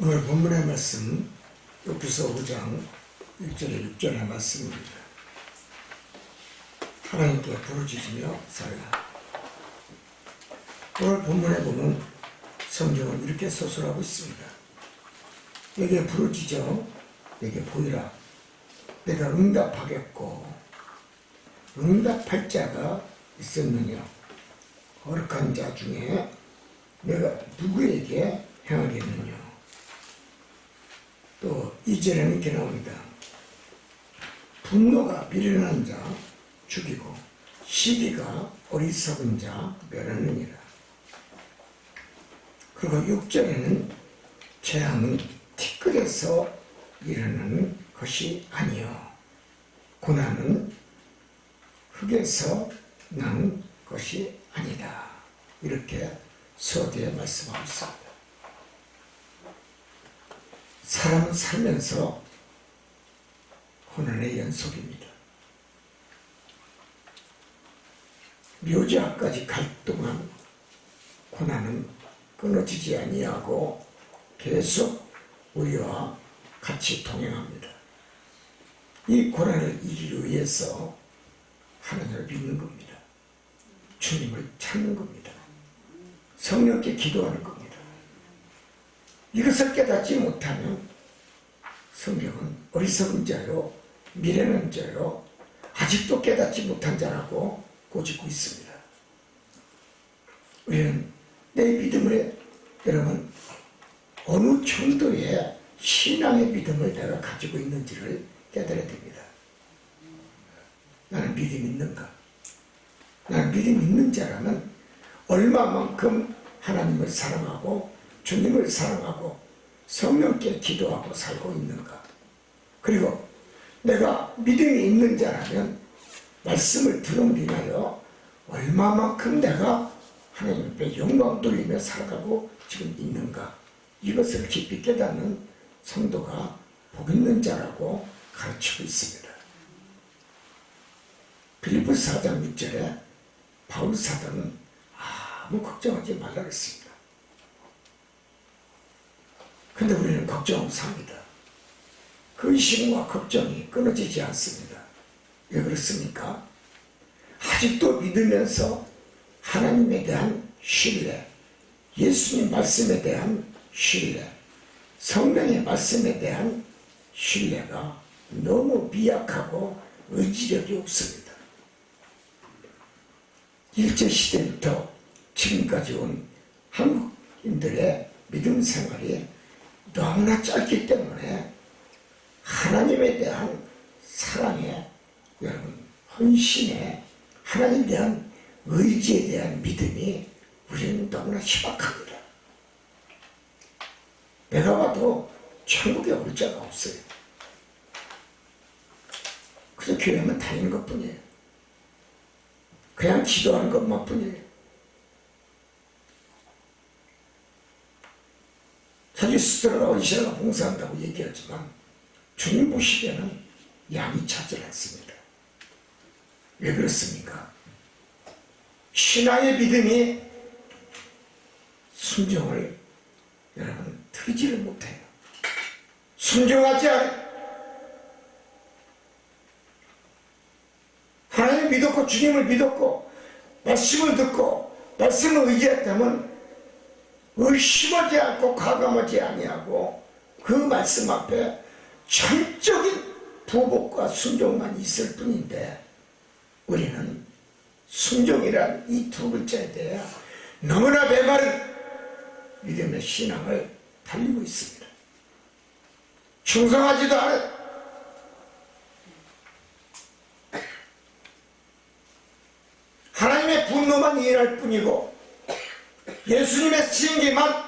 오늘 본문의 말씀 에베소 5장 1절에 6절의 말씀입니다. 하나님께 부르짖으며 살라. 오늘 본문에 보면 성경은 이렇게 서술하고 있습니다. 내게 부르짖어 내게 보이라. 내가 응답하겠고 응답할 자가 있었느냐. 거룩한 자 중에 내가 누구에게 행하겠느냐. 또 2절에는 이렇게 나옵니다. 분노가 미련한 자 죽이고 시기가 어리석은 자 멸하느니라. 그리고 6절에는 재앙은 티끌에서 일어나는 것이 아니요 고난은 흙에서 나는 것이 아니다. 이렇게 서두에 말씀하고 있습니다. 사람은 살면서 고난의 연속입니다. 묘지 앞까지 갈 동안 고난은 끊어지지 아니하고 계속 우리와 같이 동행합니다. 이 고난을 이기기 위해서 하나님을 믿는 겁니다. 주님을 찾는 겁니다. 성령께 기도하는 겁니다. 이것을 깨닫지 못하면 성경은 어리석은 자요 미련한 자요 아직도 깨닫지 못한 자라고 꼬집고 있습니다. 우리는 내 믿음을 여러분 어느 정도의 신앙의 믿음을 내가 가지고 있는지를 깨달아야 됩니다. 나는 믿음이 있는가? 나는 믿음이 있는 자라면 얼마만큼 하나님을 사랑하고 주님을 사랑하고 성령께 기도하고 살고 있는가. 그리고 내가 믿음이 있는 자라면 말씀을 들은 인하여 얼마만큼 내가 하나님 앞에 영광 돌리며 살아가고 지금 있는가. 이것을 깊이 깨닫는 성도가 복 있는 자라고 가르치고 있습니다. 빌립보서 4장 6절에 바울 사도는 아무 걱정하지 말라 그랬습니다. 근데 우리는 걱정하고 삽니다. 그 의심과 걱정이 끊어지지 않습니다. 왜 그렇습니까? 아직도 믿으면서 하나님에 대한 신뢰, 예수님 말씀에 대한 신뢰, 성령의 말씀에 대한 신뢰가 너무 미약하고 의지력이 없습니다. 일제시대부터 지금까지 온 한국인들의 믿음 생활이 너무나 짧기 때문에 하나님에 대한 사랑에 여러분 헌신에 하나님에 대한 의지에 대한 믿음이 우리는 너무나 희박합니다. 내가 봐도 천국에 올 자가 없어요. 그래서 교회만 다니는 것뿐이에요. 그냥 기도하는 것만 뿐이에요. 자기 스스로가 의시라가 봉사한다고 얘기하지만 주님 보시기에는 양이 차질 않습니다. 왜 그렇습니까? 신앙의 믿음이 순종을 여러분 들지를 못해요. 순종하지 않아요. 하나님을 믿었고 주님을 믿었고 말씀을 듣고 말씀을 의지했다면 의심하지 않고 과감하지 아니하고 그 말씀 앞에 전적인 부복과 순종만 있을 뿐인데 우리는 순종이란 이 두 글자에 대해 너무나 메마른 믿음의 신앙을 달리고 있습니다. 충성하지도 않아요. 하나님의 분노만 일할 뿐이고 예수님의 신기만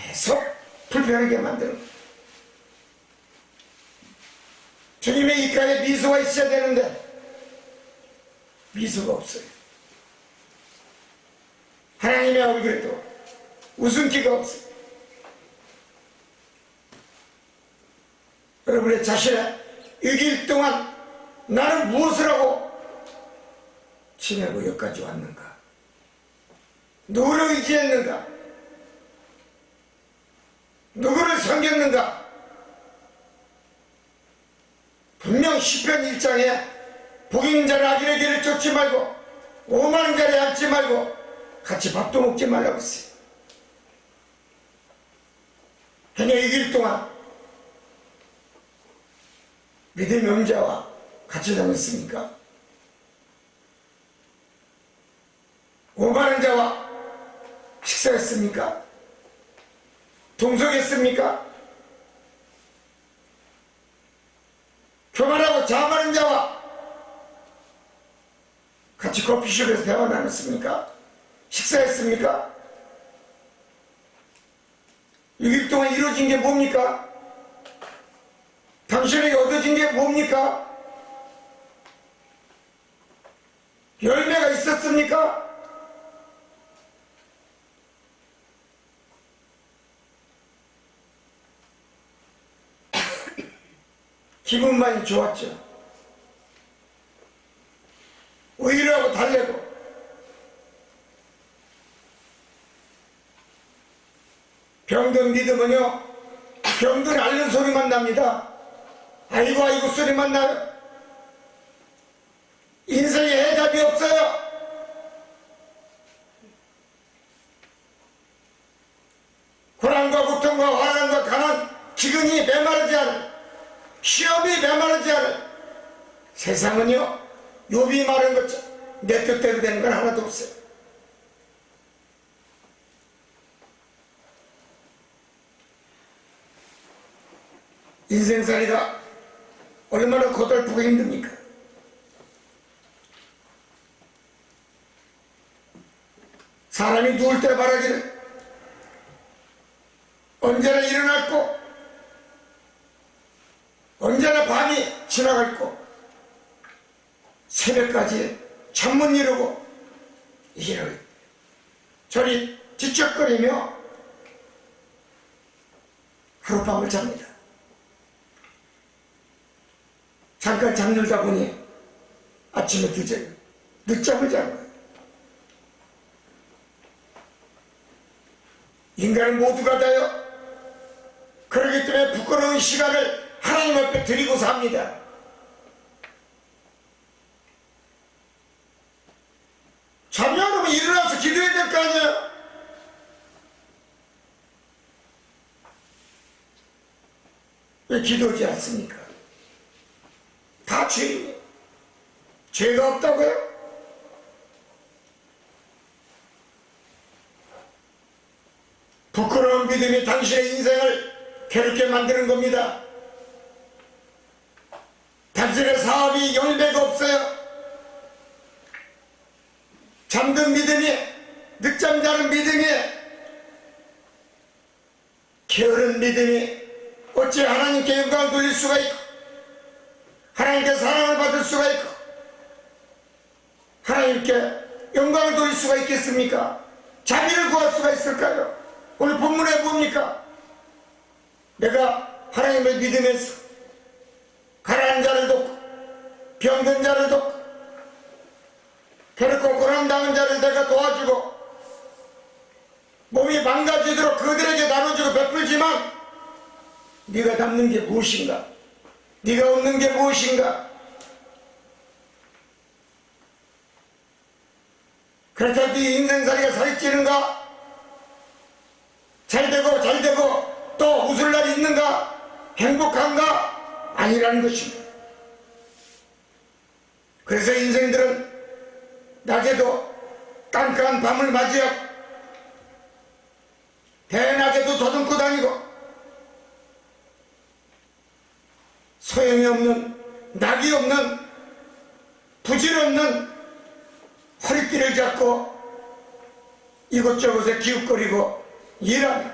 계속 불편하게 만드는 주님의 입가에 미소가 있어야 되는데 미소가 없어요. 하나님의 얼굴에도 웃음기가 없어요. 여러분의 자신의 6일 동안 나는 무엇을 하고 지내고 여기까지 왔는가? 누구를 의지했는가? 누구를 섬겼는가? 분명 시편 1장에 복임자를 악인의 길을 쫓지 말고 오만한 자리에 앉지 말고 같이 밥도 먹지 말라고 했어요. 해녀 6일 동안 믿음의 영자와 같이 다녔습니까? 오만한 자와 식사했습니까? 동석했습니까? 교만하고 자만한 자와 같이 커피숍에서 대화 나눴습니까? 식사했습니까? 6일 동안 이루어진 게 뭡니까? 당신에게 얻어진 게 뭡니까? 열매가 있었습니까? 기분만이 좋았죠. 의뢰하고 달래고 병든 믿음은요, 병든 앓는 소리만 납니다. 아이고 아이고 소리만 나요. 인생에 해답이 없어요. 고난과 고통과 화난과 가난, 기근이 메마르지 않은, 시험이 메마르지 않은 세상은요, 욥이 말한 것처럼 내 뜻대로 되는 건 하나도 없어요. 인생살이가 얼마나 고달프고 힘듭니까? 사람이 누울 때 바라기를 언제나 일어날 거, 언제나 밤이 지나갈 거, 새벽까지 잠 못 이루고 이게 저리 뒤척거리며 하룻밤을 잡니다. 잠깐 잠들다 보니 아침에 늦잠을 잔 거예요. 인간은 모두가 다요, 그렇기 때문에 부끄러운 시간을 하나님 앞에 드리고 삽니다. 잠이 안 오면 일어나서 기도해야 될 거 아니에요? 왜 기도하지 않습니까? 다 죄인이에요. 죄가 없다고요? 부끄러운 믿음이 당신의 인생을 괴롭게 만드는 겁니다. 당신의 사업이 열매가 없어요. 잠든 믿음이, 늦잠 자는 믿음이, 게으른 믿음이 어찌 하나님께 영광을 돌릴 수가 있고 하나님께 사랑을 받을 수가 있고 하나님께 영광을 돌릴 수가 있겠습니까? 자비를 구할 수가 있을까요? 오늘 본문에 뭡니까? 내가 하나님을 믿으면서 가난한 자를 돕고 병든 자를 돕고 괴롭고 고난당한 자를 내가 도와주고 몸이 망가지도록 그들에게 나눠주고 베풀지만 네가 남는 게 무엇인가? 네가 얻는 게 무엇인가? 그렇다고 네 인생살이가 살이 찌는가? 잘되고 또 웃을 날이 있는가? 행복한가? 아니라는 것입니다. 그래서 인생들은 낮에도 깜깜한 밤을 맞이하고 대낮에도 더듬고 다니고 소용이 없는, 낙이 없는, 부질없는 허리띠를 잡고 이곳저곳에 기웃거리고 일하며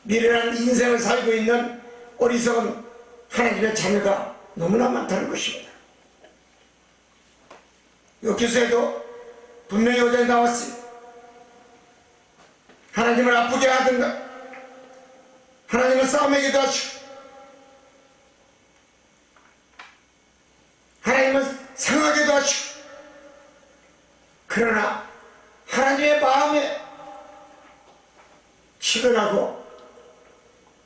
미련한 인생을 살고 있는 어리석은 하나님의 자녀가 너무나 많다는 것입니다. 여기서에도 분명히 어제 나왔어요. 하나님을 아프게 하든가 하나님을 싸움에게도 하시고 하나님을 상하게도 하시고 그러나 하나님의 마음에 치근하고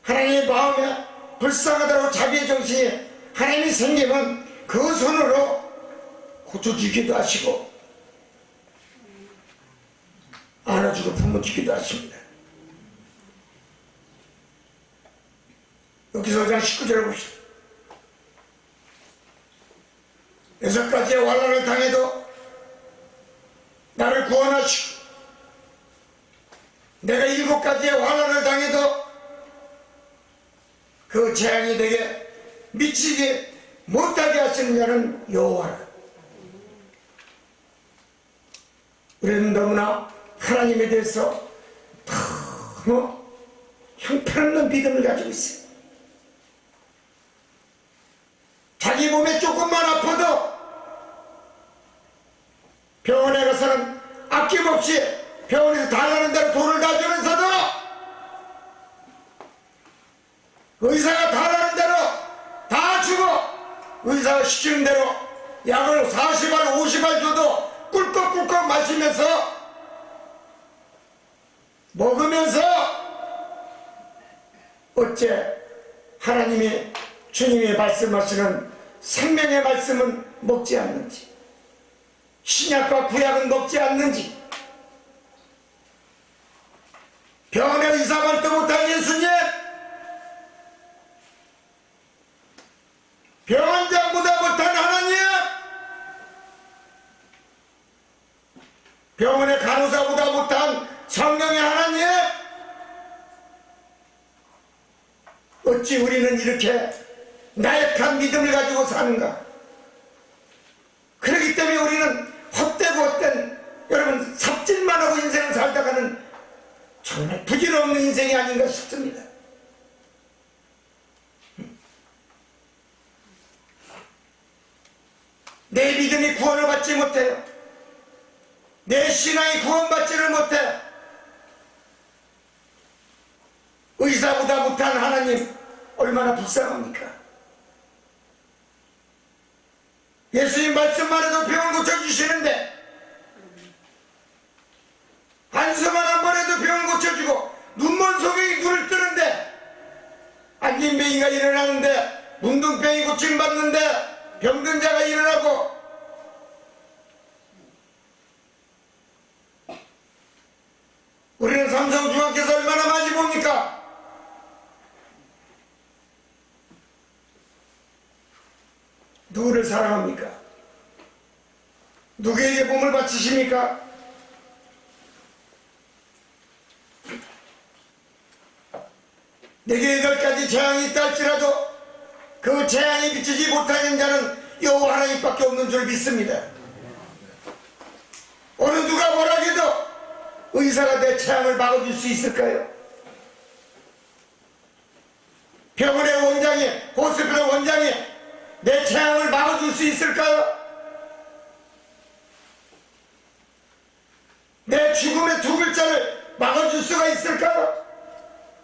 하나님의 마음에 불쌍하다고 자비의 정신이 하나님이 생기면 그 손으로 고쳐주기도 하시고 안아주고 품어주기도 하십니다. 여기서 5장 19절을 봅시다. 6가지의 환난을 당해도 나를 구원하시고 내가 7가지의 환난을 당해도 그 재앙이 내게 미치지 못하게 하시는 자는 여호와라. 우리는 너무나 하나님에 대해서 너무 형편없는 믿음을 가지고 있어요. 자기 몸에 조금만 아파도 병원에 가서는 아낌없이 병원에서 달라는 대로 돈을 다 주면서도 의사가 달라는 대로 다 주고 의사가 시키는 대로 약을 40알 50알 줘도 꿀꺽꿀꺽 마시면서 먹으면서 어째 하나님이 주님이 말씀하시는 생명의 말씀은 먹지 않는지, 신약과 구약은 먹지 않는지, 병원에 의사 말도 못한 예수님, 병원장보다 못한 하나님, 병원의 간호사보다 못한 성령의 하나님, 어찌 우리는 이렇게 나약한 믿음을 가지고 사는가? 그렇기 때문에 우리는 헛되고 헛된 여러분 삽질만 하고 인생을 살다가는 정말 부질없는 인생이 아닌가 싶습니다. 내 믿음이 구원을 받지 못해요. 내 신앙이 구원받지를 못해. 의사보다 못한 하나님 얼마나 불쌍합니까? 예수님 말씀만 해도 병을 고쳐주시는데, 한숨만 한 번 해도 병을 고쳐주고 눈먼 속에 눈을 뜨는데, 안진병이가 일어나는데, 문둥병이 고침받는데 병든 자가 일어나고, 우리는 삼성중학교에서 얼마나 많이 봅니까? 누구를 사랑합니까? 누구에게 몸을 바치십니까? 내게 8가지 재앙이 있다 할지라도 그 재앙이 미치지 못하는 자는 여호와 하나님밖에 없는 줄 믿습니다. 어느 누가 뭐라 해도 의사가 내 재앙을 막아줄 수 있을까요? 병원의 원장이, 호스피털 원장이 내 재앙을 막아줄 수 있을까요? 내 죽음의 2글자를 막아줄 수가 있을까요?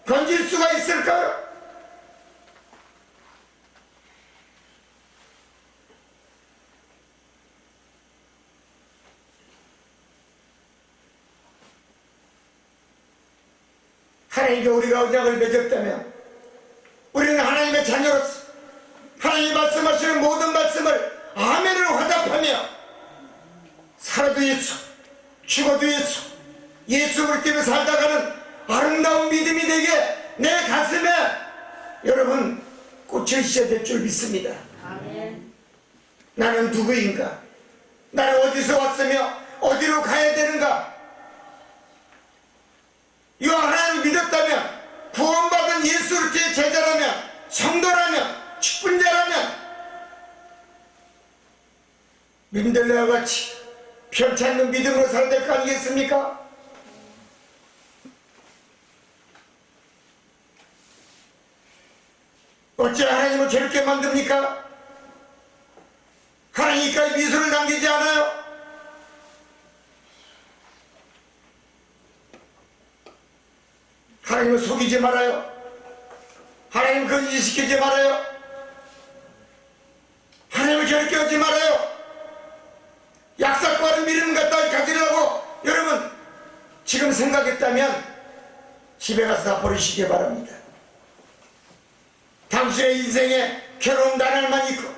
건질 수가 있을까요? 하나님께 우리가 언약을 맺었다면 우리는 하나님의 자녀로서 하나님이 말씀하시는 모든 말씀을 아멘으로 화답하며 살아도 예수, 죽어도 예수, 예수를 때문에 살다가는 아름다운 믿음이 되게 내 가슴에 여러분 꽂혀 있어야 될 줄 믿습니다. 아멘. 나는 누구인가? 나는 어디서 왔으며 어디로 가야 되는가? 이 하나님을 믿었다면, 구원받은 예수 그리스도의 제자라면, 성도라면, 축분자라면 민들레와 같이 편치 않는 믿음으로 살아야 될 거 아니겠습니까? 어째 하나님을 저렇게 만듭니까? 하나님까지 미소를 남기지 않아요? 하나님을 속이지 말아요. 하나님을 거짓시키지 말아요. 하나님을 저렇게 하지 말아요. 약삭과를 믿음 갖다 가지려고 여러분 지금 생각했다면 집에 가서 다 버리시기 바랍니다. 당신의 인생에 괴로운 나날만 있고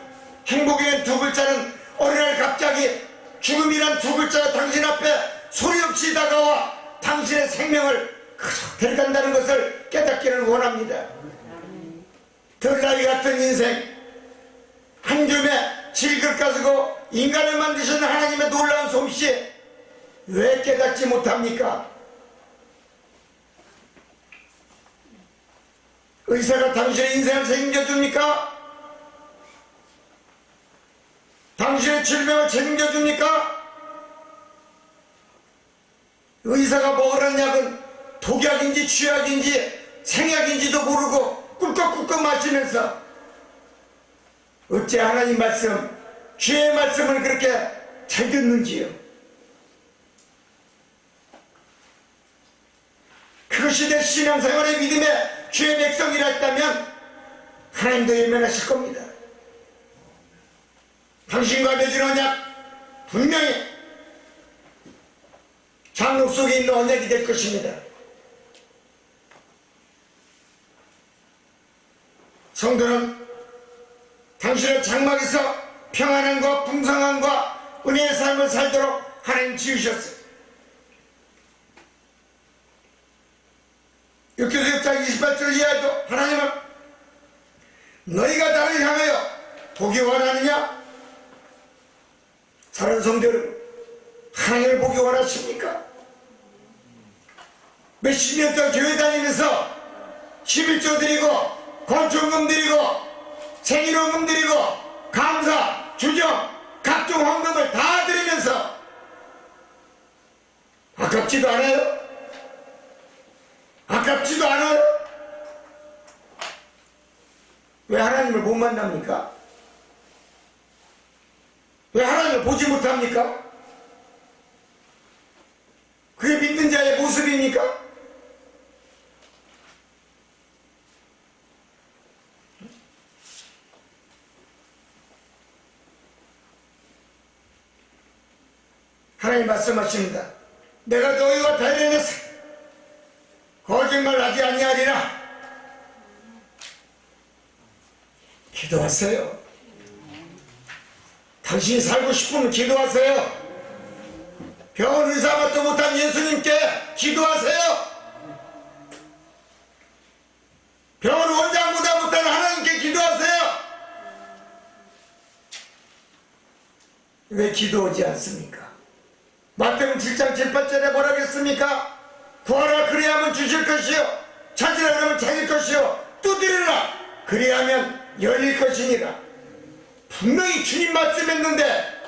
행복이란 두 글자는 어느 날 갑자기 죽음이란 두 글자가 당신 앞에 소리 없이 다가와 당신의 생명을 그저 데려간다는 것을 깨닫기를 원합니다. 들나귀 같은 인생, 한 줌의 질글 가지고 인간을 만드시는 하나님의 놀라운 솜씨 왜 깨닫지 못합니까? 의사가 당신의 인생을 책임져줍니까? 당신의 질병을 책임져줍니까? 의사가 먹으라는 약은 독약인지 취약인지 생약인지도 모르고 꿀꺽꿀꺽 마시면서 어째 하나님 말씀, 주의 말씀을 그렇게 잘 듣는지요? 그것이 내 신앙생활의 믿음의 주의 백성이라 했다면 하나님도 예면하실 겁니다. 당신과 맺은 언약 분명히 장록 속에 있는 언약이 될 것입니다. 성도는 당신의 장막에서 평안함과 풍성함과 은혜의 삶을 살도록 하나님 지으셨어요. 욥기서 6장 28절 이하에도 하나님은 너희가 나를 향하여 보기 원하느냐? 사랑하는 성도 여러분, 하나님을 보기 원하십니까? 몇십 년 동안 교회 다니면서 11조 드리고 건축금 드리고 생일원금 드리고 감사, 주정, 각종 헌금을 다 드리면서 아깝지도 않아요? 아깝지도 않아요? 왜 하나님을 못 만납니까? 왜 하나님을 보지 못합니까? 그게 믿는 자의 모습입니까? 하나님 말씀하십니다. 내가 너희와 대련해서 거짓말하지 아니하리라. 기도하세요. 당신이 살고 싶으면 기도하세요. 병원 의사밖에 못한 예수님께 기도하세요. 병원 원장보다 못한 하나님께 기도하세요. 왜 기도하지 않습니까? 마태복음 7장 7, 8절에 뭐라고 했습니까? 구하라 그리하면 주실 것이요 찾으라 그러면 찾을 것이요 두드리라 그리하면 열릴 것이니라. 분명히 주님 말씀했는데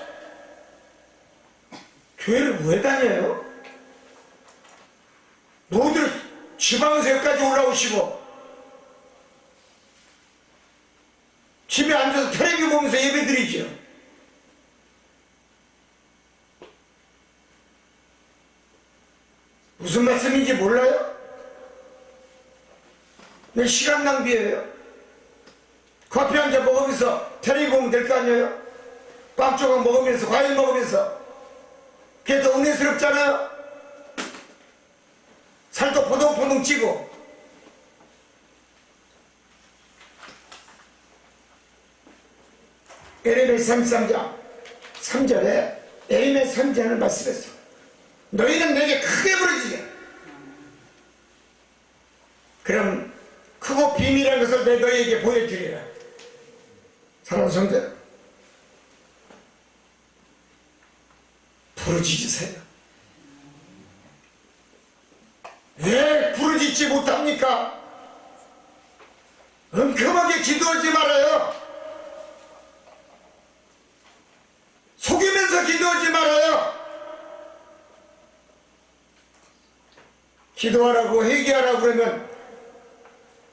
교회를 왜 다녀요? 모두 지방에서 여기까지 올라오시고 집에 앉아서 텔레비 보면서 예배 드리죠. 무슨 말씀인지 몰라요? 왜 시간 낭비예요? 커피 한 잔 먹으면서 텔레비 보면 될 거 아니에요? 빵 조각 먹으면서 과일 먹으면서 그게 더 은혜스럽잖아요? 살도 포동포동 찌고. 에레미야 33장 3절에 에레미야 선지자는 말씀했어. 너희는 내게 크게 부르짖어. 그럼 크고 비밀한 것을 내 너희에게 보여주리라. 사랑하는 성도, 부르짖으세요. 왜 부르짖지 못합니까? 은큼하게 기도하지 말아요. 속이면서 기도하지 말아요. 기도하라고 회개하라고 그러면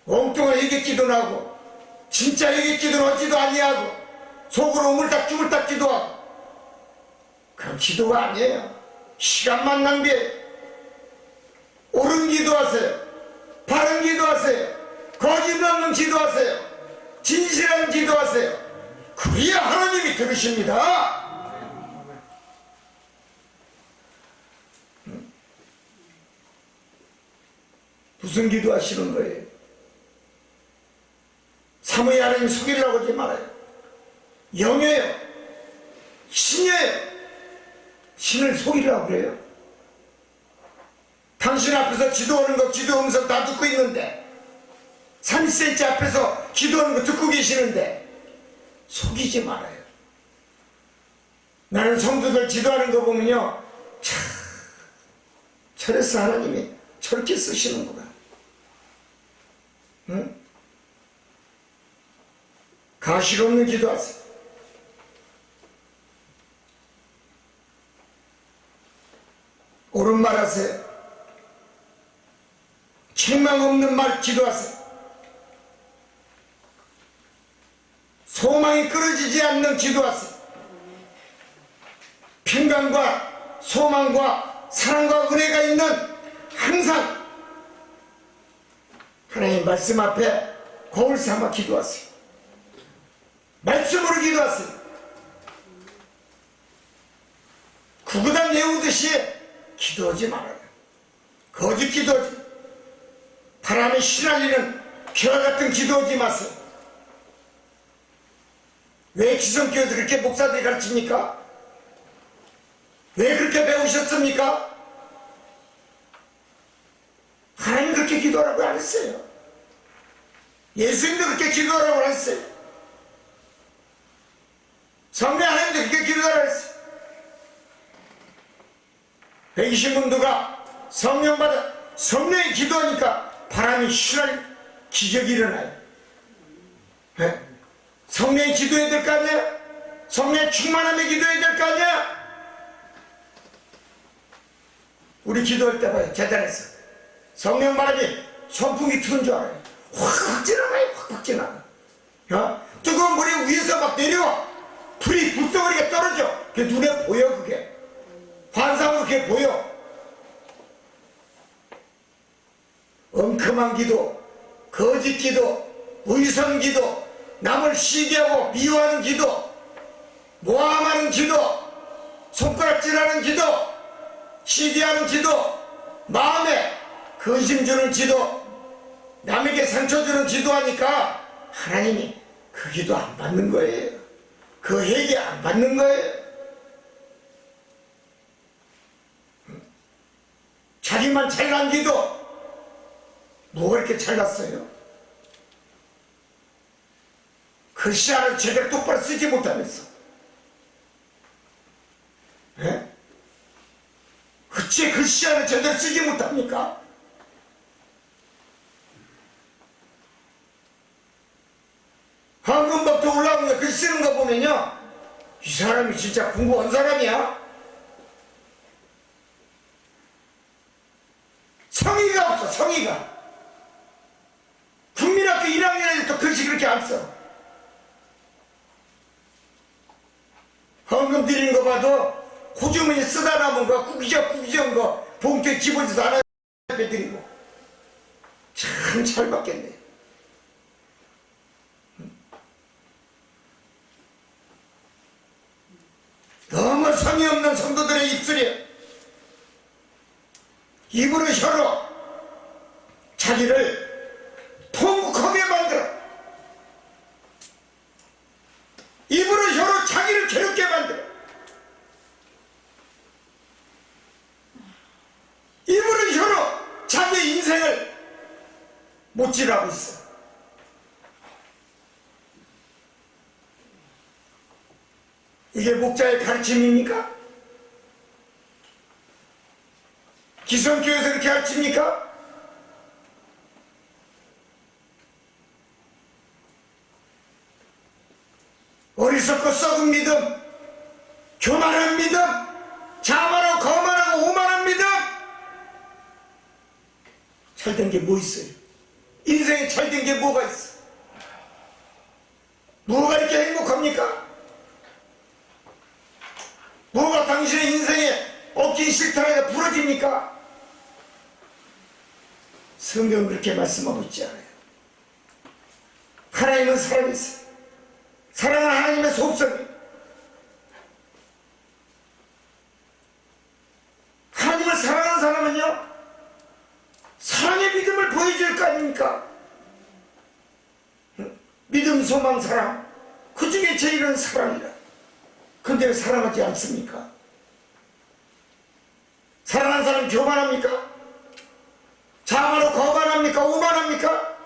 엉뚱한 회개 기도는 하고 진짜 회개 기도는 하지도 아니하고 속으로 우물딱 주물딱 기도하고 그럼 기도가 아니에요. 시간만 낭비해요. 옳은 기도하세요. 바른 기도하세요. 거짓 없는 기도하세요. 진실한 기도하세요. 그래야 하나님이 들으십니다. 무슨 기도하시는 거예요? 사모의 하나님 속이려고 하지 말아요. 영이에요. 신이에요. 신을 속이려고 그래요. 당신 앞에서 기도하는 거 기도 음성 다 듣고 있는데 30cm 앞에서 기도하는 거 듣고 계시는데 속이지 말아요. 나는 성도들 기도하는 거 보면요, 참 저래서 하나님이 저렇게 쓰시는구나. 응? 가식 없는 기도하세요. 옳은 말 하세요. 책망 없는 말 기도하세요. 소망이 끊어지지 않는 기도하세요. 평강과 소망과 사랑과 은혜가 있는 항상 하나님 말씀 앞에 거울 삼아 기도하세요. 말씀으로 기도하세요. 구구단 외우듯이 기도하지 말아요. 거짓 기도하지, 바람에 휘날리는 비와 같은 기도하지 마세요. 왜 기성교회에서 그렇게 목사들이 가르칩니까? 왜 그렇게 배우셨습니까? 하나님 그렇게 기도하라고 안 했어요. 예수님도 그렇게 기도하라고 안 했어요. 성령 하나님도 그렇게 기도하라고 했어요. 120문도가 성령 받아 성령이 기도하니까 바람이 휘날 기적이 일어나요. 네? 성령이 기도해야 될 거 아니야? 성령의 충만함에 기도해야 될 거 아니야? 우리 기도할 때 봐요. 재단에서 성령 바람이 선풍기 트는 줄 알아요. 확 지나가요. 확 지나가. 뜨거운 물이 위에서 막 내려와. 불이 불덩어리가 떨어져. 그게 눈에 보여. 그게 환상으로 그게 보여. 엉큼한 기도, 거짓 기도, 의선 기도, 남을 시기하고 미워하는 기도, 모함하는 기도, 손가락질하는 기도, 시기하는 기도, 마음에 근심 주는 기도, 남에게 상처 주는 기도하니까 하나님이 그 기도 안 받는 거예요. 그 회개 안 받는 거예요. 자기만 잘난 기도, 뭐가 이렇게 잘났어요? 글씨 하나 제대로 똑바로 쓰지 못하면서. 예? 어째 글씨 하나 제대로 쓰지 못합니까? 황금박도 올라오는 거 글씨 쓰는 거 보면요, 이 사람이 진짜 공부한 사람이야? 성의가 없어. 성의가. 국민학교 1학년에도 글씨 그렇게 안 써. 헌금 드리는 거 봐도 호주머니 쓰다 남은 거 구기적 거 봉투에 집어줘서 하나 빼드리고. 참 잘 받겠네. 너무 성의 없는 성도들의 입술에 입으로 혀로 자기를 통곡하게 만들어. 입으로 혀로 자기를 괴롭게 만들어. 입으로 혀로 자기의 인생을 못질하고 있어. 이게 목자의 가르침입니까? 기성교회에서 그렇게 가르칩니까? 어리석고 썩은 믿음, 교만한 믿음, 자만하고 거만하고 오만한 믿음. 잘된 게 뭐 있어요? 인생에 잘된 게 뭐가 있어? 뭐가 이렇게 행복합니까? 뭐가 당신의 인생에 엎긴 실타래가 부러집니까? 성경은 그렇게 말씀하고 있지 않아요. 하나님은 살아있어요. 사랑은 하나님의 속성이에요. 하나님을 사랑하는 사람은요, 사랑의 믿음을 보여줄 거 아닙니까? 믿음, 소망, 사랑, 그 중에 제일은 사랑이라. 근데 사랑하지 않습니까? 사랑하는 사람 교만합니까? 자만하고 거만합니까? 오만합니까?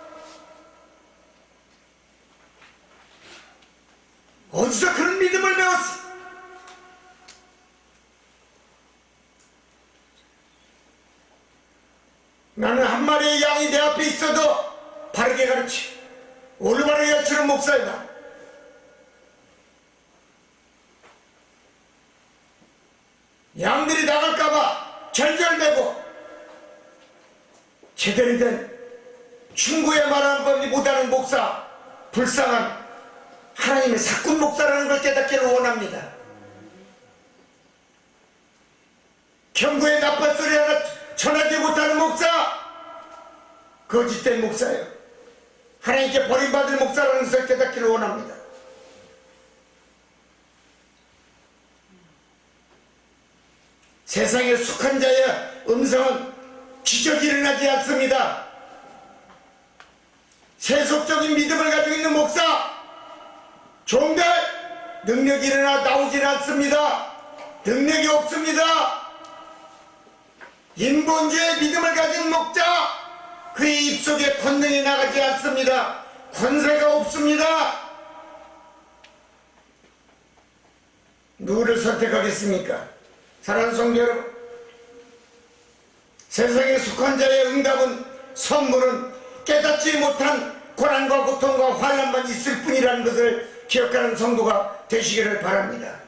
어디서 그런 믿음을 배웠어? 나는 한 마리의 양이 내 앞에 있어도 바르게 가르치, 올바르게 가르치는 목사이다. 양들이 나갈까봐 절절매고 제대로 된 충고에 말하는 법이 못하는 목사, 불쌍한 하나님의 사꾼 목사라는 걸 깨닫기를 원합니다. 경고에 나쁜 소리 하나 전하지 못하는 목사, 거짓된 목사예요. 하나님께 버림받을 목사라는 것을 깨닫기를 원합니다. 세상에 속한 자의 음성은 기적이 일어나지 않습니다. 세속적인 믿음을 가지고 있는 목사, 종들 능력이 일어나 나오질 않습니다. 능력이 없습니다. 인본주의 믿음을 가진 목자, 그의 입속에 권능이 나가지 않습니다. 권세가 없습니다. 누구를 선택하겠습니까? 사랑하는 성도 여러분, 세상에 속한 자의 응답은, 선물은 깨닫지 못한 고난과 고통과 환난만 있을 뿐이라는 것을 기억하는 성도가 되시기를 바랍니다.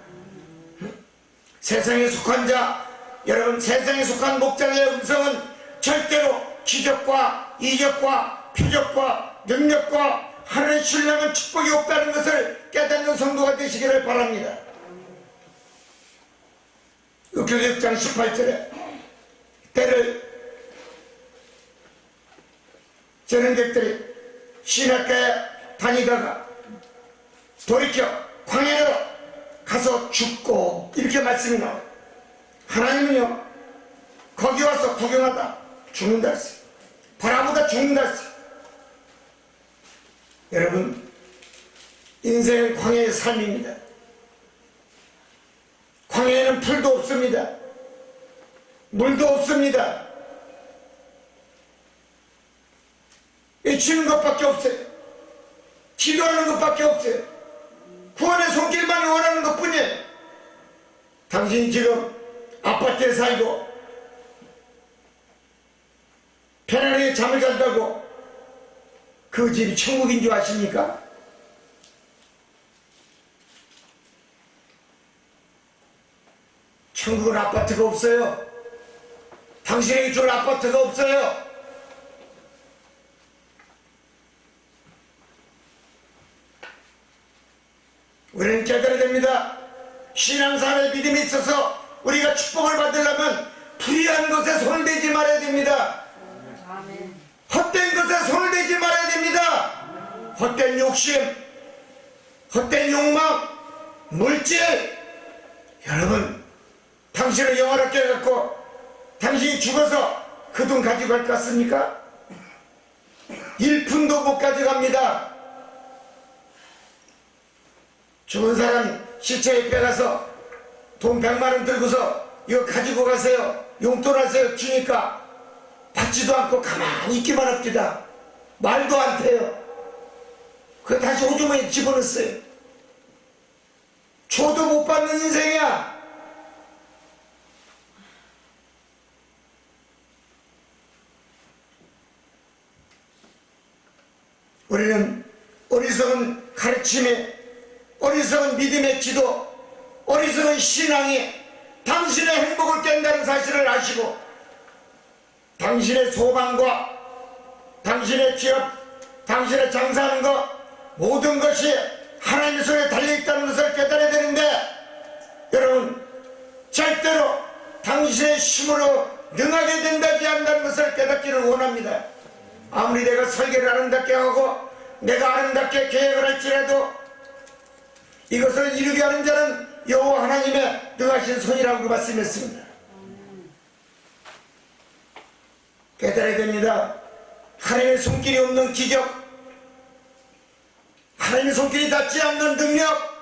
세상에 속한 자, 여러분, 세상에 속한 목자의 음성은 절대로 기적과 이적과 표적과 능력과 하늘의 신령한 축복이 없다는 것을 깨닫는 성도가 되시기를 바랍니다. 욥기 6장 18절에 때를 저는객들이 신학가에 다니다가 돌이켜 광야로 가서 죽고, 이렇게 말씀이 나와요. 하나님은요, 거기 와서 구경하다 죽는다 했어요. 바라보다 죽는다 했어요. 여러분, 인생은 광야의 삶입니다. 광야에는 풀도 없습니다. 물도 없습니다. 외치는 것밖에 없어요. 기도하는 것밖에 없어요. 구원의 손길만을 원하는 것 뿐이에요. 당신이 지금 아파트에 살고 편안하게 잠을 잔다고 그 집이 천국인 줄 아십니까? 천국은 아파트가 없어요. 당신에게 줄 아파트가 없어요. 우리는 깨달아야 됩니다. 신앙생활에 믿음이 있어서 우리가 축복을 받으려면 불의한 것에 손을 대지 말아야 됩니다. 헛된 것에 손을 대지 말아야 됩니다. 헛된 욕심, 헛된 욕망, 물질. 여러분, 당신을 영화롭게 해갖고 당신이 죽어서 그 돈 가지고 갈 것 같습니까? 1푼도 못 가져갑니다. 죽은 사람 시체에 빼가서 돈 100만원 들고서 이거 가지고 가세요, 용돈 하세요 주니까 받지도 않고 가만히 있기만 합니다. 말도 안 돼요. 그거 다시 호주머니에 집어넣었어요. 줘도 못 받는 인생이야. 우리는 어리석은 가르침에, 어리석은 믿음의 기도, 어리석은 신앙이 당신의 행복을 깬다는 사실을 아시고, 당신의 소망과 당신의 취업, 당신의 장사하는 것, 모든 것이 하나님의 손에 달려있다는 것을 깨달아야 되는데, 여러분, 절대로 당신의 힘으로 능하게 된다지 않는다는 것을 깨닫기를 원합니다. 아무리 내가 설계를 아름답게 하고 내가 아름답게 계획을 할지라도 이것을 이루게 하는 자는 여호와 하나님의 능하신 손이라고 말씀했습니다. 깨달아야 됩니다. 하나님의 손길이 없는 기적, 하나님의 손길이 닿지 않는 능력,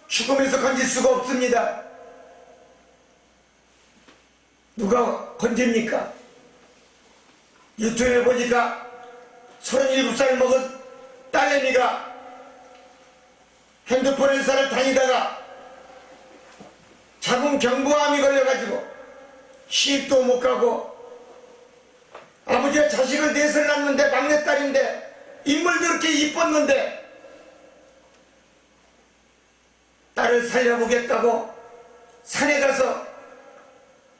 죽음에서 건질 수가 없습니다. 누가 건집니까? 유튜브에 보니까 37살 먹은 딸내미가 핸드폰 회사를 다니다가 자궁경부암이 걸려가지고 시집도 못 가고, 아버지가 자식을 넷을 낳는데 막내딸인데 인물도 그렇게 이뻤는데 딸을 살려보겠다고 산에 가서,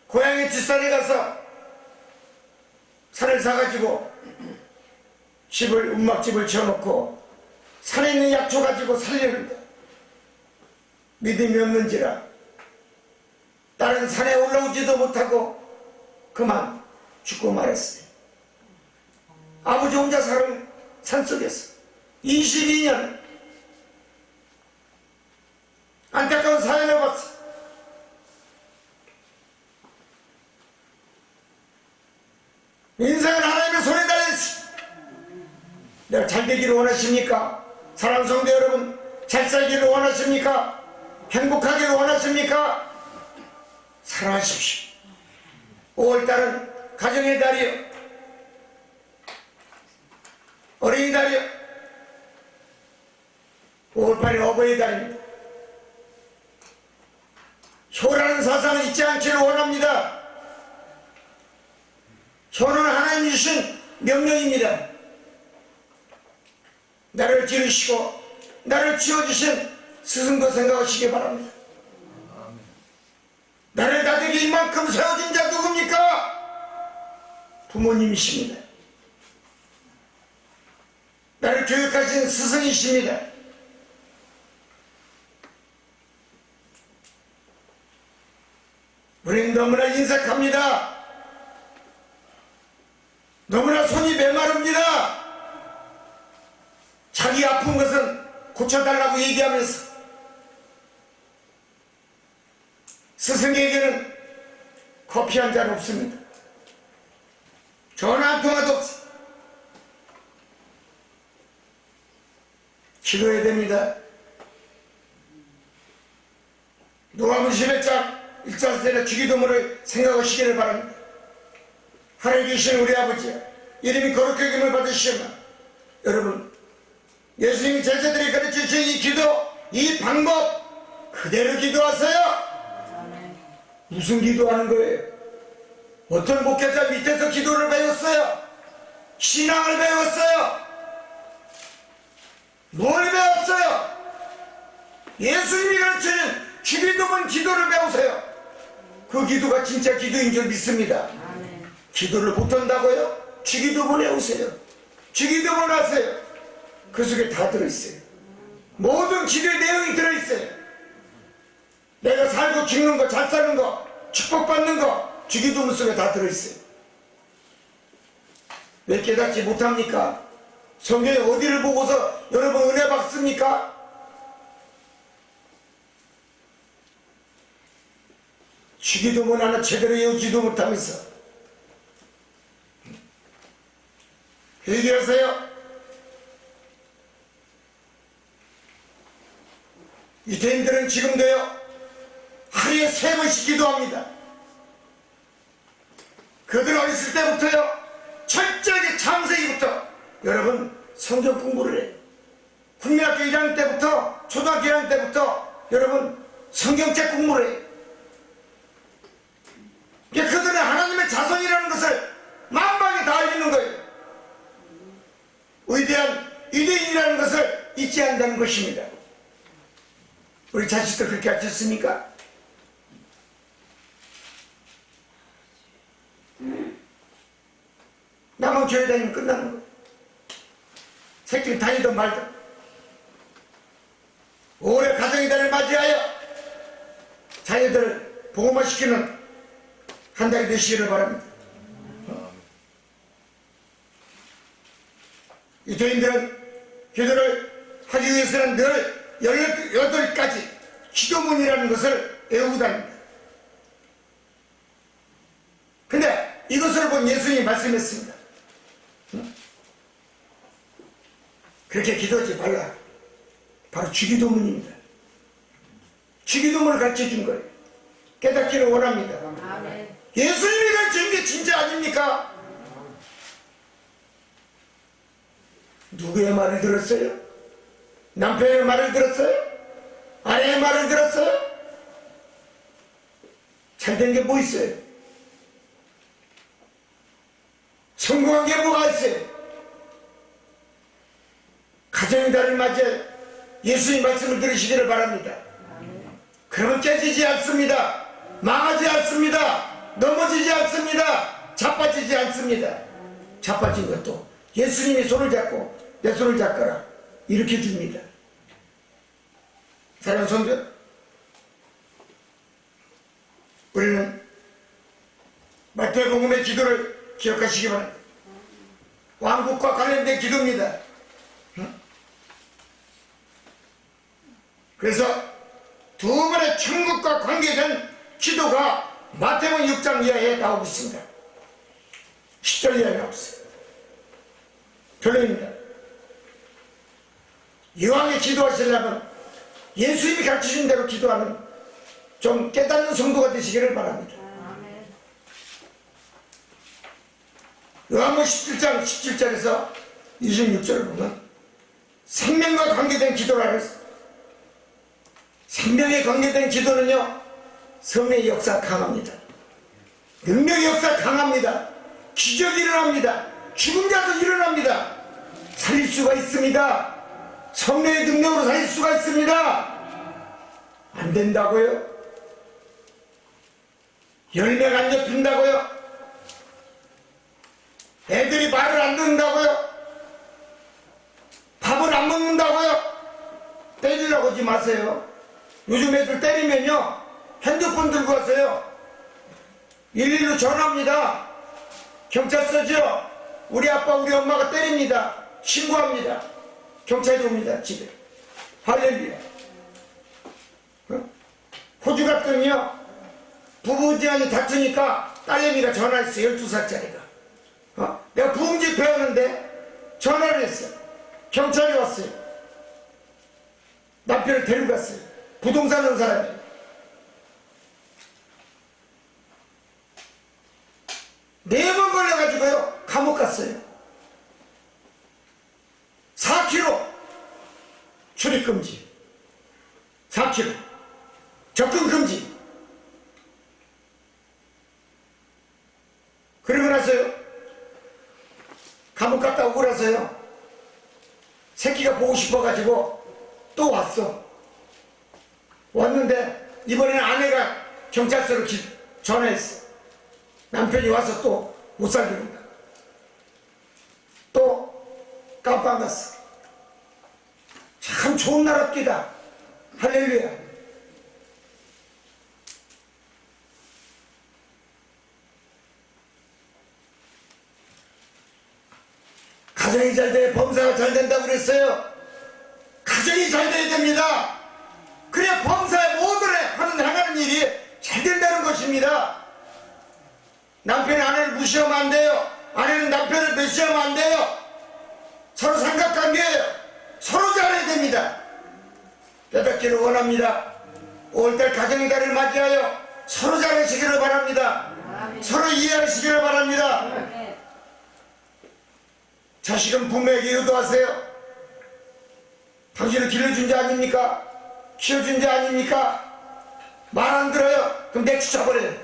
고향의 뒷산에 가서 산을 사가지고 움막집을 지어놓고 산에 있는 약초 가지고 살려는데 믿음이 없는지라 딸은 산에 올라오지도 못하고 그만 죽고 말았어요. 아버지 혼자 사는 산속에서 22년 안타까운 사연을 봤어요. 인생은 하나님의 손에 달려있어. 내가 잘 되기를 원하십니까? 사랑하는 성도 여러분, 잘 살기를 원하십니까? 행복하기를 원하십니까? 사랑하십시오. 5월달은 가정의 달이요, 어린이 달이요, 5월8일 어버이 달입니다. 효라는 사상을 잊지 않기를 원합니다. 효는 하나님 주신 명령입니다. 나를 기르시고 나를 지어주신 스승도 생각하시기 바랍니다. 나를 다되게 이만큼 세워준 자 누굽니까? 부모님이십니다. 나를 교육하신 스승이십니다. 우리는 너무나 인색합니다. 너무나 손이 메마릅니다. 자기 아픈 것은 고쳐달라고 얘기하면서 스승에게는 커피 한 잔 없습니다. 전화 한 통화도 없습니다. 기도해야 됩니다. 누가복음 11장 1절에 주기도문을 생각하시기를 바랍니다. 하늘에 계신 우리 아버지, 이름이 거룩하게 여김을 받으시오나, 여러분, 예수님이 제자들이 가르쳐주신 이 기도, 이 방법 그대로 기도하세요. 무슨 기도하는 거예요? 어떤 목회자 밑에서 기도를 배웠어요? 신앙을 배웠어요? 뭘 배웠어요? 예수님이 가르치는 주기도문 기도를 배우세요. 그 기도가 진짜 기도인 줄 믿습니다. 기도를 못한다고요? 주기도문 외우세요. 주기도문 하세요. 그 속에 다 들어있어요. 모든 기도의 내용이 들어있어요. 내가 살고 죽는 거, 잘 사는 거, 축복받는 거, 주기도문 속에 다 들어있어요. 왜 깨닫지 못합니까? 성경에 어디를 보고서 여러분 은혜 받습니까? 주기도문 하나 제대로 외우지도 못하면서 얘기하세요. 유대인들은 지금도요 하루에 3번씩 기도합니다. 그들 어렸을 때부터요 철저하게 창세기부터 여러분 성경 공부를 해요. 국민학교 1학년 때부터 초등학교 1학년 때부터 여러분 성경책 공부를 해요. 그들은 하나님의 자손이라는 것을 만방에 다 알리는 거예요. 위대한 유대인이라는 것을 잊지 않는다는 것입니다. 우리 자식들 그렇게 하셨습니까? 나만 교회 다니면 끝나는 거예요. 새끼 다니든 말든. 올해 가정의 달을 맞이하여 자녀들을 복음화 시키는 한 달이 되시기를 바랍니다. 유대인들은 기도를 하기 위해서는 늘 18가지 기도문이라는 것을 외우고 다닙니다. 근데 이것을 본 예수님이 말씀했습니다. 그렇게 기도하지 말라. 바로 주기도문입니다. 주기도문을 가르쳐준 거예요. 깨닫기를 원합니다. 아멘. 예수님이 가르친 게 진짜 아닙니까? 누구의 말을 들었어요? 남편의 말을 들었어요? 아내의 말을 들었어요? 잘된 게 뭐 있어요? 성공한 게 뭐가 있어요? 가정의 달을 맞이해 예수의 말씀을 들으시기를 바랍니다. 그러면 깨지지 않습니다. 망하지 않습니다. 넘어지지 않습니다. 자빠지지 않습니다. 자빠진 것도 예수님이 손을 잡고 내 손을 잡거라 이렇게 줍니다. 사랑하는 성도, 우리는 마태복음의 기도를 기억하시기 바랍니다. 왕국과 관련된 기도입니다. 그래서 두 번의 천국과 관계된 기도가 마태복음 6장 이하에 나오고 있습니다. 10절 이하에 나오고 있어요. 별로입니다. 이왕에 기도하시려면 예수님이 가르치신 대로 기도하는 좀 깨닫는 성도가 되시기를 바랍니다. 요한복음 17장 17절에서 26절을 보면 생명과 관계된 기도라 그랬어요. 생명에 관계된 기도는요, 성령의 역사 강합니다. 능력의 역사 강합니다. 기적이 일어납니다. 죽은 자도 일어납니다. 살릴 수가 있습니다. 성령의 능력으로 살릴 수가 있습니다. 안 된다고요? 열매가 안 잡힌다고요? 애들이 말을 안 듣는다고요? 밥을 안 먹는다고요? 때리려고 하지 마세요. 요즘 애들 때리면요, 핸드폰 들고 왔어요. 112로 전화합니다. 경찰서죠? 우리 아빠 우리 엄마가 때립니다. 신고합니다. 경찰이 옵니다. 집에. 할렐루야. 호주 갔더니요, 부부지간이 다투니까 딸내미가 전화했어요. 12살짜리가. 내가 부흥집 배웠는데 전화를 했어요. 경찰이 왔어요. 남편을 데리고 갔어요. 부동산 하는 사람이에요. 네 번 걸려가지고요, 감옥 갔어요. 4km 출입금지, 4km 접근금지. 그러고 나서요, 감옥 갔다 오고 나서요, 새끼가 보고 싶어가지고 또 왔어. 왔는데 이번에는 아내가 경찰서로 전화했어. 남편이 와서 또 못 살게 된다. 또 깜빵 갔어. 참 좋은 나라입니다. 할렐루야. 가정이 잘 돼야 범사가 잘 된다고 그랬어요. 가정이 잘 돼야 됩니다. 그래야 범사의 모든 하는 일이 잘 된다는 것입니다. 남편이 아내를 무시하면 안 돼요. 아내는 남편을 멸시하면 안 돼요. 서로 삼각관계예요. 서로 잘해야 됩니다. 깨닫기를 원합니다. 5월달 가정의 달을 맞이하여 서로 잘하시기를 바랍니다. 서로 이해하시기를 바랍니다. 자식은 부모에게 효도하세요. 당신을 길러준 자 아닙니까? 키워준 자 아닙니까? 말 안 들어요? 그럼 내쫓아버려요.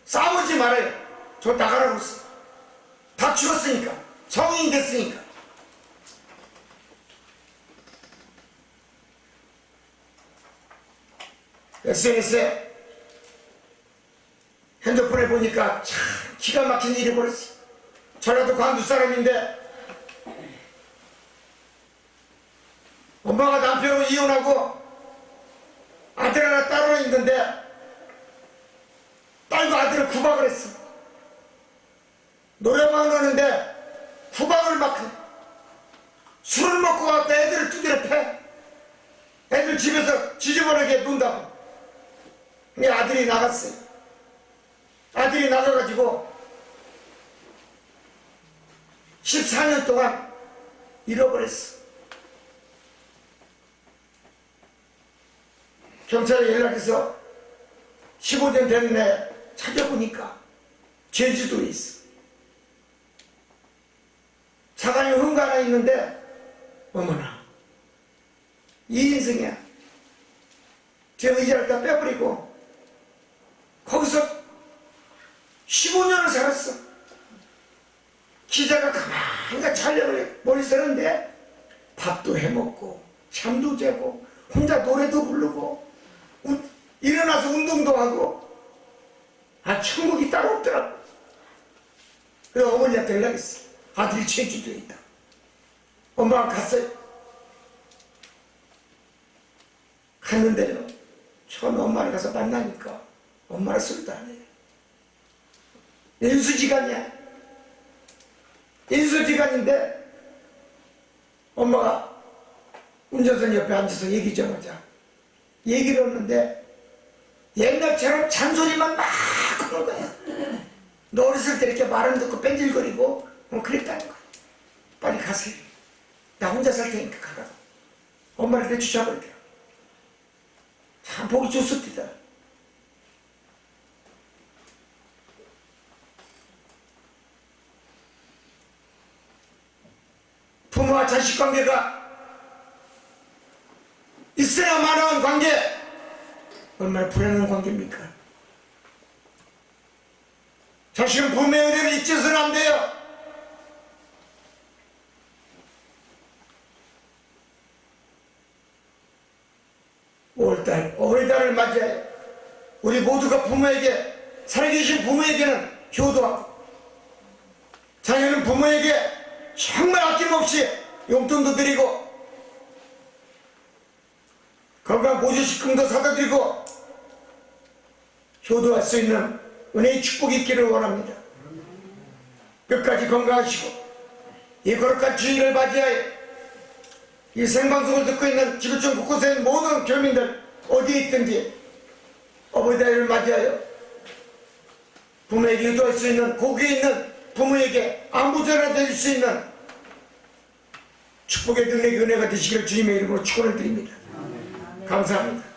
싸우지 말아요. 저 나가라고 했어. 다 죽었으니까. 성인이 됐으니까. SNS에 핸드폰에 보니까 참 기가 막힌 일이 벌었어. 전라도 광주 사람인데 엄마가 남편하고 이혼하고 아들 하나 따로 있는데 딸과 아들을 구박을 했어. 노래방 하는데 구박을 막 해. 술을 먹고 와서 애들을 두드려 패. 애들 집에서 지저분하게 논다고. 근데 아들이 나갔어요. 아들이 나가가지고 14년 동안 잃어버렸어. 경찰에 연락해서 15년 됐네 찾아보니까 제주도에 있어. 자간이 흥가 하나 있는데 어머나 이 인생이야. 제 의자를 다 빼버리고 거기서 15년을 살았어. 기자가 가만히 촬영을 멀리 서는데 밥도 해먹고 잠도 자고 혼자 노래도 부르고 일어나서 운동도 하고 천국이 따로 없더라고. 그래서 어머니한테 연락했어. 아들이 제주도에 있다. 엄마가 갔어요. 갔는데요 처음에 엄마를 가서 만나니까 엄마를 소리도 안 해요. 인수지간이야. 인수지간인데 엄마가 운전석 옆에 앉아서 얘기 좀 하자. 얘기를 했는데 옛날처럼 잔소리만 막 하는 거야. 너 어렸을 때 이렇게 말 안 듣고 뺀질거리고 그랬다는 거야. 빨리 가세요. 나 혼자 살 테니까 가라고. 엄마를 내쫓아버리더라고. 참 보기 좋습니다. 부모와 자식 관계가 있어야만 하는 관계, 얼마나 불안한 관계입니까? 자식은 부모의 은혜를 잊혀서는 안 돼요. 5월달, 어버이날을 맞이해 우리 모두가 부모에게, 살아계신 부모에게는 효도하고 자녀는 부모에게 정말 아낌없이 용돈도 드리고 건강 보조식품도 사다 드리고 효도할 수 있는 은혜의 축복이 있기를 원합니다. 끝까지 건강하시고 이 거룩한 주일을 맞이하여 이 생방송을 듣고 있는 지구촌 곳곳에 있는 모든 교민들 어디에 있든지 어버이날을 맞이하여 부모에게 효도할 수 있는, 고기에 있는 부모에게 안부전화 드릴 수 있는 축복의 능력의 은혜가 되시기를 주님의 이름으로 축원을 드립니다. 감사합니다.